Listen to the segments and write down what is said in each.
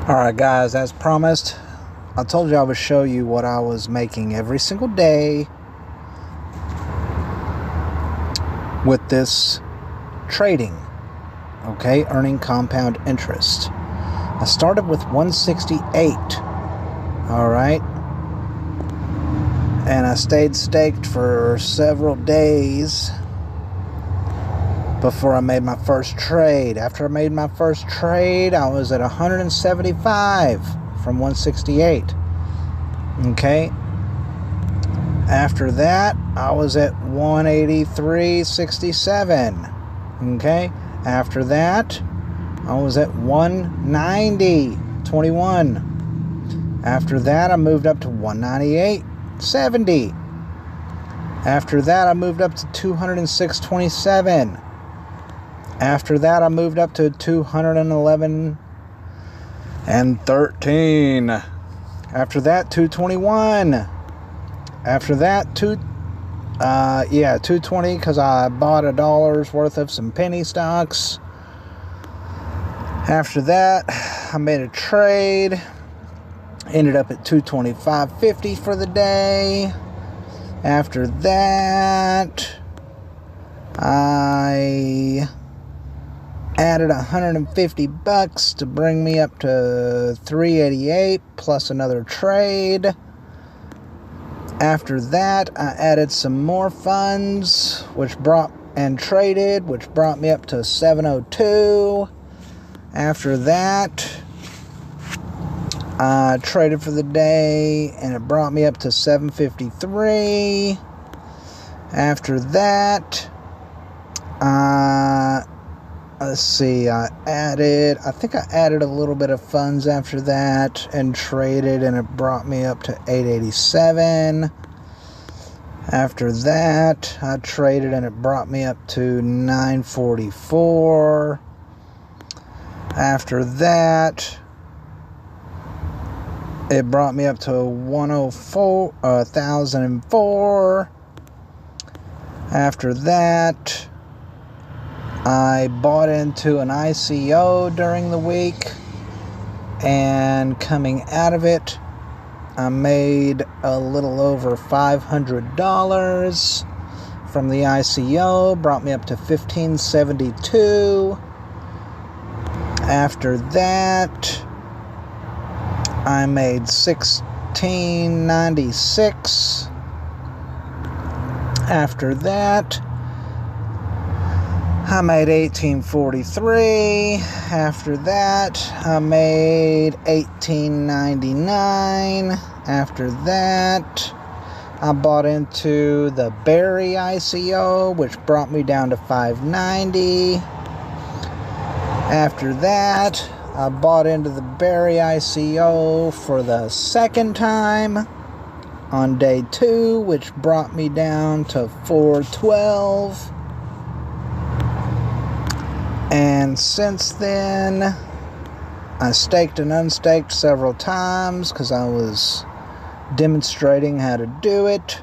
Alright guys, as promised, I told you I would show you what I was making every single day with this trading, okay, earning compound interest. I started with 168, alright, and I stayed staked for several days before I made my first trade. After I made my first trade, I was at 175 from 168. Okay. After that, I was at 183.67. Okay. After that, I was at 190.21. After that, I moved up to 198.70. After that, I moved up to 206.27. After that, I moved up to 211 and 13. After that, 221. After that, 220, because I bought $1 worth of some penny stocks. After that, I made a trade. Ended up at 225.50 for the day. After that, I added $150 to bring me up to 388 plus another trade. After that, I added some more funds, which brought me up to 702. After that, I traded for the day and it brought me up to 753. After that, let's see, I think I added a little bit of funds after that and traded, and it brought me up to 887. After that, I traded and it brought me up to 944. After that, it brought me up to 1,004. After that, I bought into an ICO during the week, and coming out of it, I made a little over $500 from the ICO, brought me up to 1572. After that, I made 1696. After that, I made 1843. After that, I made 1899. After that, I bought into the Berry ICO, which brought me down to 590. After that, I bought into the Berry ICO for the second time on day 2, which brought me down to 412. And since then, I staked and unstaked several times because I was demonstrating how to do it.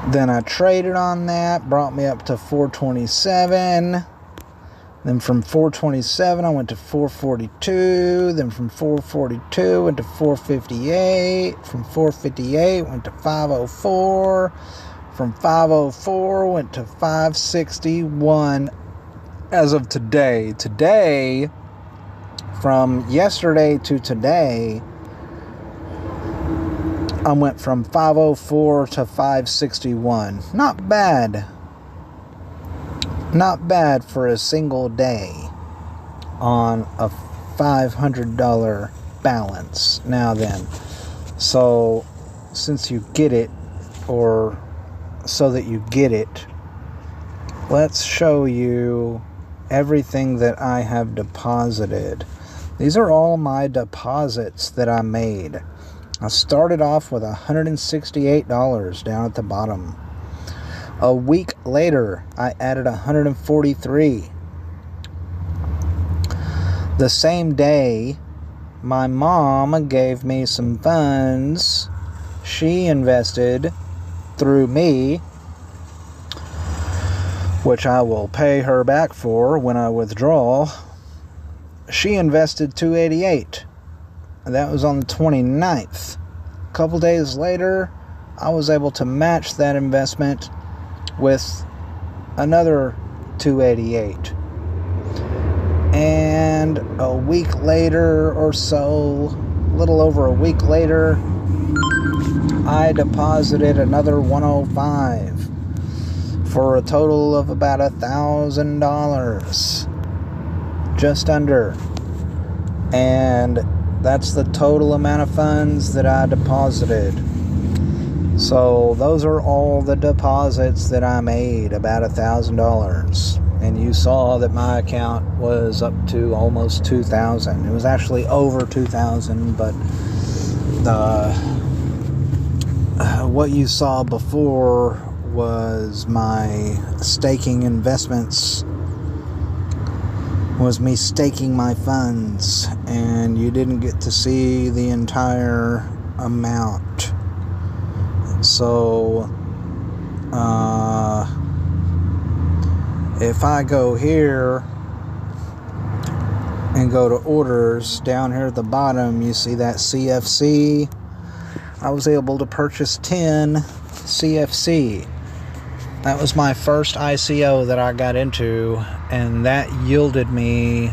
Then I traded on that, brought me up to 427. Then from 427, I went to 442. Then from 442, went to 458. From 458, went to 504. From 504, went to 561. As of today, from yesterday to today, I went from 504 to 561. Not bad. Not bad for a single day on a $500 balance. Now then, so since you get it, or so that you get it, let's show you everything that I have deposited. These are all my deposits that I made. I started off with $168 down at the bottom. A week later, I added $143. The same day, my mom gave me some funds she invested through me, which I will pay her back for when I withdraw. she invested $288. That was on the 29th. A couple days later, I was able to match that investment with another $288. And a week later or so, a little over a week later, I deposited another $105 for a total of about $1,000. Just under. And that's the total amount of funds that I deposited. So those are all the deposits that I made, about $1,000. And you saw that my account was up to almost $2,000. It was actually over $2,000, but what you saw before was my staking investments, was me staking my funds, and you didn't get to see the entire amount. So if I go here and go to orders, down here at the bottom you see that CFC. I was able to purchase 10 CFC. That was my first ICO that I got into, and that yielded me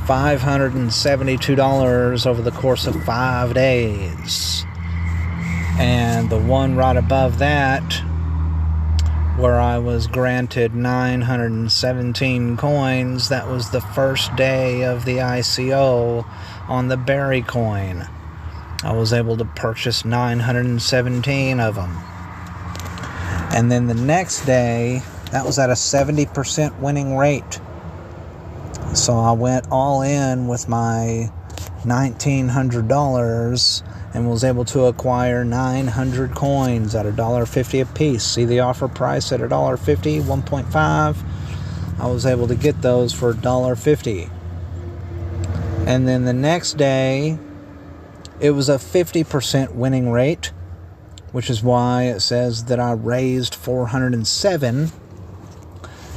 $572 over the course of 5 days. And the one right above that, where I was granted 917 coins, that was the first day of the ICO on the Berry coin. I was able to purchase 917 of them. And then the next day, that was at a 70% winning rate. So I went all in with my $1,900 and was able to acquire 900 coins at $1.50 a piece. See the offer price at $1.50, 1.5. I was able to get those for $1.50. And then the next day, it was a 50% winning rate, which is why it says that I raised 407,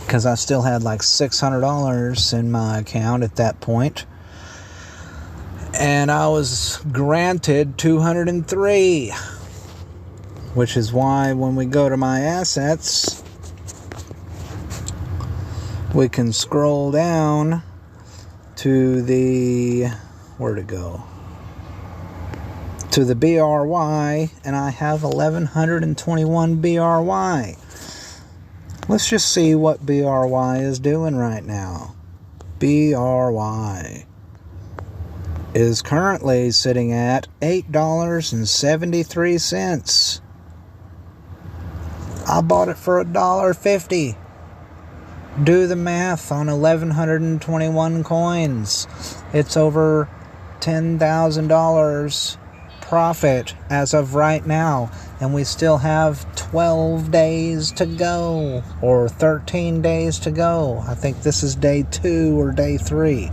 because I still had like $600 in my account at that point. And I was granted 203, which is why when we go to my assets, we can scroll down to the, where'd it go? To the BRY, and I have 1,121 BRY. Let's just see what BRY is doing right now. BRY is currently sitting at $8.73. I bought it for $1.50. Do the math on 1,121 coins. It's over $10,000 profit as of right now, and we still have 12 days to go, or 13 days to go. I think this is day 2 or day 3.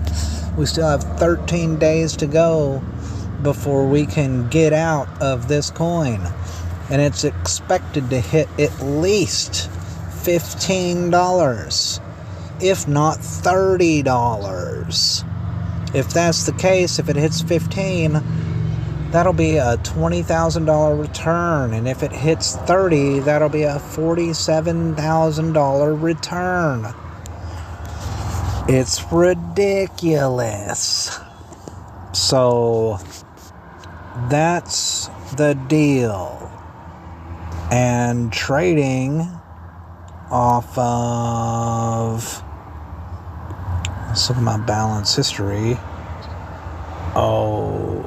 We still have 13 days to go before we can get out of this coin, and it's expected to hit at least $15, if not $30. If that's the case, if it hits 15, that'll be a $20,000 return, and if it hits 30, that'll be a $47,000 return. It's ridiculous. So that's the deal. And trading off of, let's look at my balance history. Oh,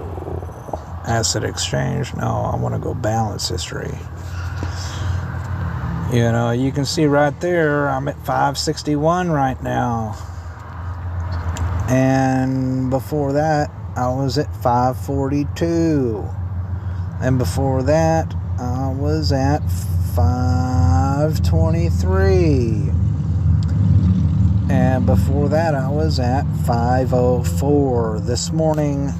asset exchange. No, I want to go balance history. You know, you can see right there, I'm at 561 right now. And before that, I was at 542. And before that, I was at 523. And before that, I was at 504. This morning,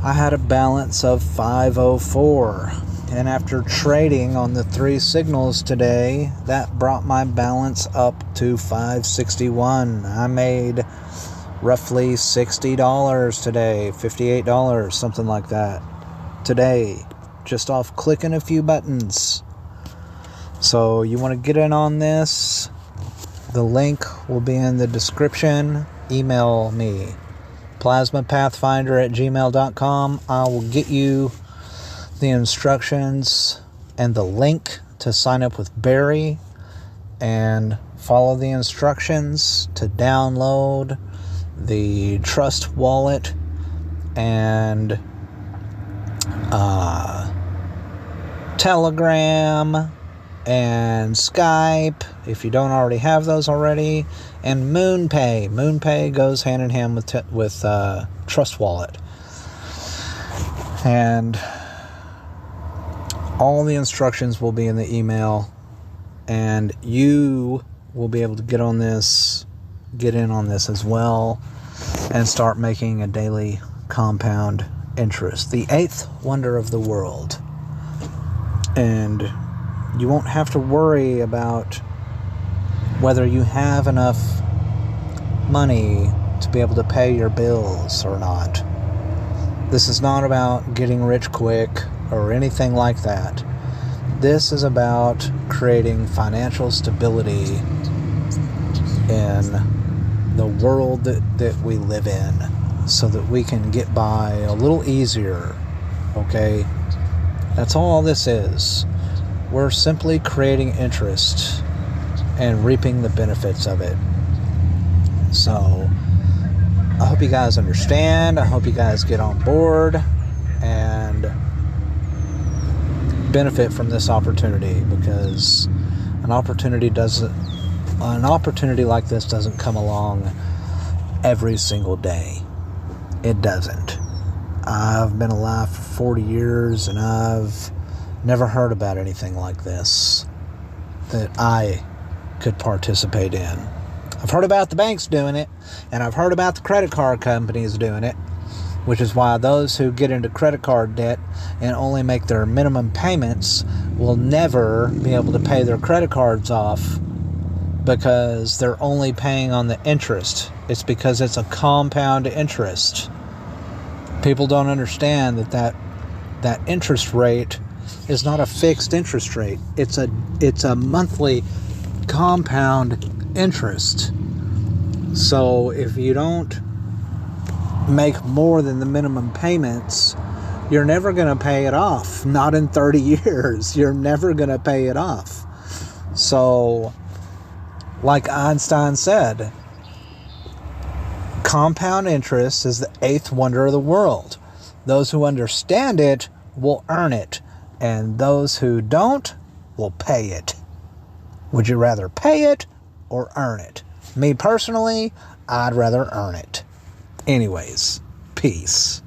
I had a balance of 504. And after trading on the 3 signals today, that brought my balance up to 561. I made roughly $60 today, $58, something like that today, just off clicking a few buttons. So you want to get in on this, the link will be in the description. Email me, plasmapathfinder@gmail.com. I will get you the instructions and the link to sign up with Barry and follow the instructions to download the Trust Wallet and Telegram and Skype, if you don't already have those already, and MoonPay. MoonPay goes hand in hand with Trust Wallet. And all the instructions will be in the email, and you will be able to get in on this as well, and start making a daily compound interest. The eighth wonder of the world. And you won't have to worry about whether you have enough money to be able to pay your bills or not. This is not about getting rich quick or anything like that. This is about creating financial stability in the world that we live in, so that we can get by a little easier, okay? That's all this is. We're simply creating interest and reaping the benefits of it. So I hope you guys understand. I hope you guys get on board and benefit from this opportunity, because an opportunity like this doesn't come along every single day. It doesn't. I've been alive for 40 years and I've never heard about anything like this that I could participate in. I've heard about the banks doing it, and I've heard about the credit card companies doing it, which is why those who get into credit card debt and only make their minimum payments will never be able to pay their credit cards off, because they're only paying on the interest. It's because it's a compound interest. People don't understand that interest rate is not a fixed interest rate. It's a monthly compound interest. So if you don't make more than the minimum payments, you're never going to pay it off. Not in 30 years. You're never going to pay it off. So, like Einstein said, compound interest is the eighth wonder of the world. Those who understand it will earn it, and those who don't will pay it. Would you rather pay it or earn it? Me personally, I'd rather earn it. Anyways, peace.